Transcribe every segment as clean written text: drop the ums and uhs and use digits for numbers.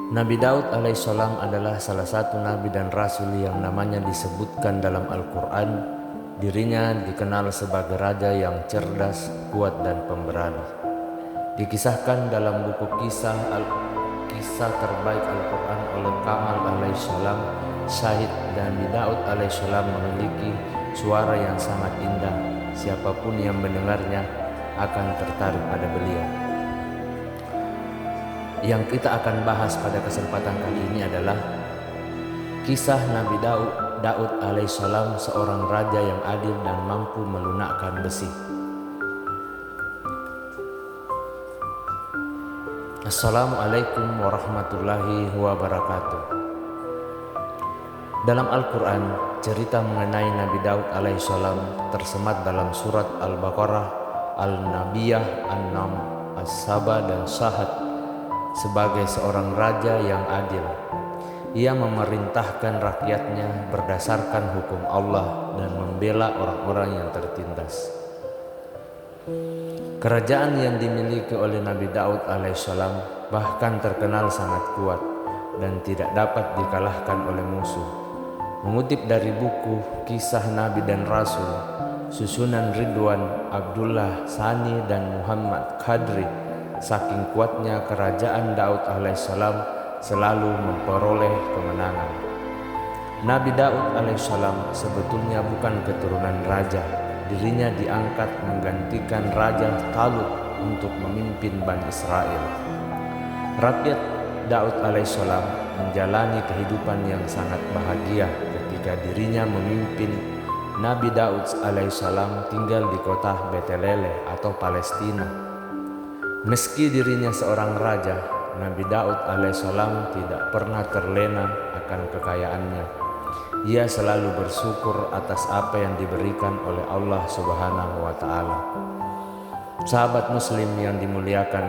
Nabi Daud alaihissalam adalah salah satu nabi dan rasul yang namanya disebutkan dalam Al-Quran. Dirinya dikenal sebagai raja yang cerdas, kuat, dan pemberani. Dikisahkan dalam buku kisah terbaik Al-Quran oleh Kamal alaihissalam, Syahid Nabi Daud alaihissalam memiliki suara yang sangat indah. Siapapun yang mendengarnya akan tertarik pada beliau. Yang kita akan bahas pada kesempatan kali ini adalah kisah Nabi Daud alaihissalam, seorang raja yang adil dan mampu melunakkan besi. Assalamualaikum warahmatullahi wabarakatuh. Dalam Al-Quran, cerita mengenai Nabi Daud alaihissalam tersemat dalam surat Al-Baqarah, Al-Nabiyah, An-Nam, As-Saba, dan Syahad sebagai seorang raja yang adil. Ia memerintahkan rakyatnya berdasarkan hukum Allah dan membela orang-orang yang tertindas. Kerajaan yang dimiliki oleh Nabi Daud alaihissalam bahkan terkenal sangat kuat dan tidak dapat dikalahkan oleh musuh. Mengutip dari buku Kisah Nabi dan Rasul, susunan Ridwan, Abdullah Sani, dan Muhammad Khadri, saking kuatnya kerajaan Daud alaihissalam selalu memperoleh kemenangan. Nabi Daud alaihissalam sebetulnya bukan keturunan raja. Dirinya diangkat menggantikan Raja Talut untuk memimpin Bani Israel. Rakyat Daud alaihissalam menjalani kehidupan yang sangat bahagia ketika dirinya memimpin. Nabi Daud alaihissalam tinggal di kota Betelele atau Palestina. Meski dirinya seorang raja, Nabi Daud alaihissalam tidak pernah terlena akan kekayaannya. Ia selalu bersyukur atas apa yang diberikan oleh Allah Subhanahu wa Ta'ala. Sahabat Muslim yang dimuliakan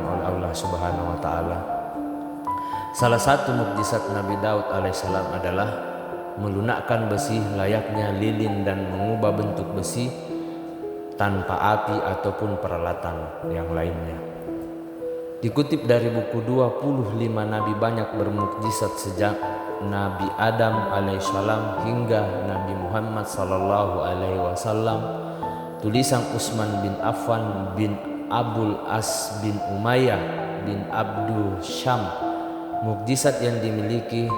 oleh Allah Subhanahu wa Ta'ala, salah satu mukjizat Nabi Daud alaihissalam adalah melunakkan besi layaknya lilin dan mengubah bentuk besi tanpa api ataupun peralatan yang lainnya. Dikutip dari buku 25 Nabi banyak bermukjizat sejak Nabi Adam alaihissalam hingga Nabi Muhammad sallallahu alaihi wasallam, tulisan Utsman bin Affan bin Abul As bin Umayyah bin Abdul Syam. Mukjizat yang dimiliki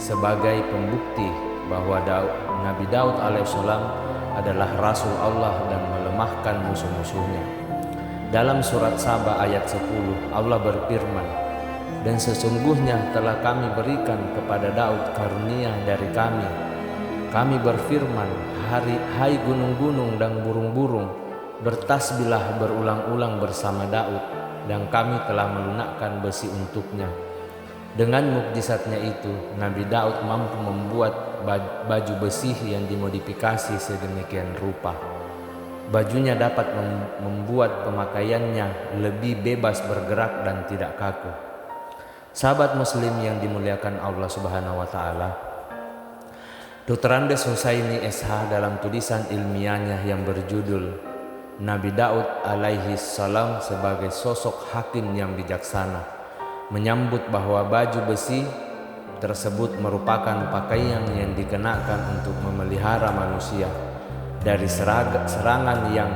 sebagai pembukti bahwa Nabi Daud alaihissalam adalah Rasul Allah dan melemahkan musuh-musuhnya. Dalam surat Saba ayat 10, Allah berfirman, "Dan sesungguhnya telah kami berikan kepada Daud karunia dari kami. Kami berfirman, hai gunung-gunung dan burung-burung, bertasbihlah berulang-ulang bersama Daud, dan kami telah melunakkan besi untuknya." Dengan mukjizatnya itu, Nabi Daud mampu membuat baju besi yang dimodifikasi sedemikian rupa. Bajunya dapat membuat pemakaiannya lebih bebas bergerak dan tidak kaku. Sahabat Muslim yang dimuliakan Allah Subhanahu wa Ta'ala, Dr. Andes Husaini SH dalam tulisan ilmiahnya yang berjudul Nabi Daud alaihi salam sebagai sosok hakim yang bijaksana menyambut bahwa baju besi tersebut merupakan pakaian yang dikenakan untuk memelihara manusia dari serangan yang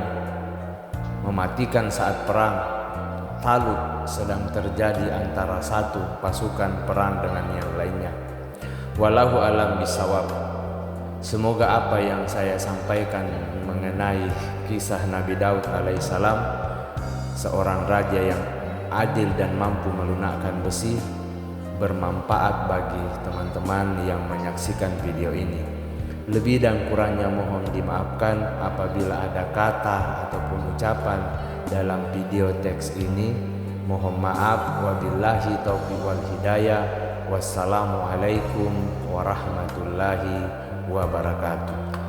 mematikan saat perang Talut sedang terjadi antara satu pasukan perang dengan yang lainnya. Wallahu alam bisawab. Semoga apa yang saya sampaikan mengenai kisah Nabi Daud alaihissalam, seorang raja yang adil dan mampu melunakkan besi, bermanfaat bagi teman-teman yang menyaksikan video ini. Lebih dan kurangnya mohon dimaafkan apabila ada kata ataupun ucapan dalam video teks ini. Mohon maaf. Wabillahi taufiq wal hidayah. Wassalamualaikum warahmatullahi wabarakatuh.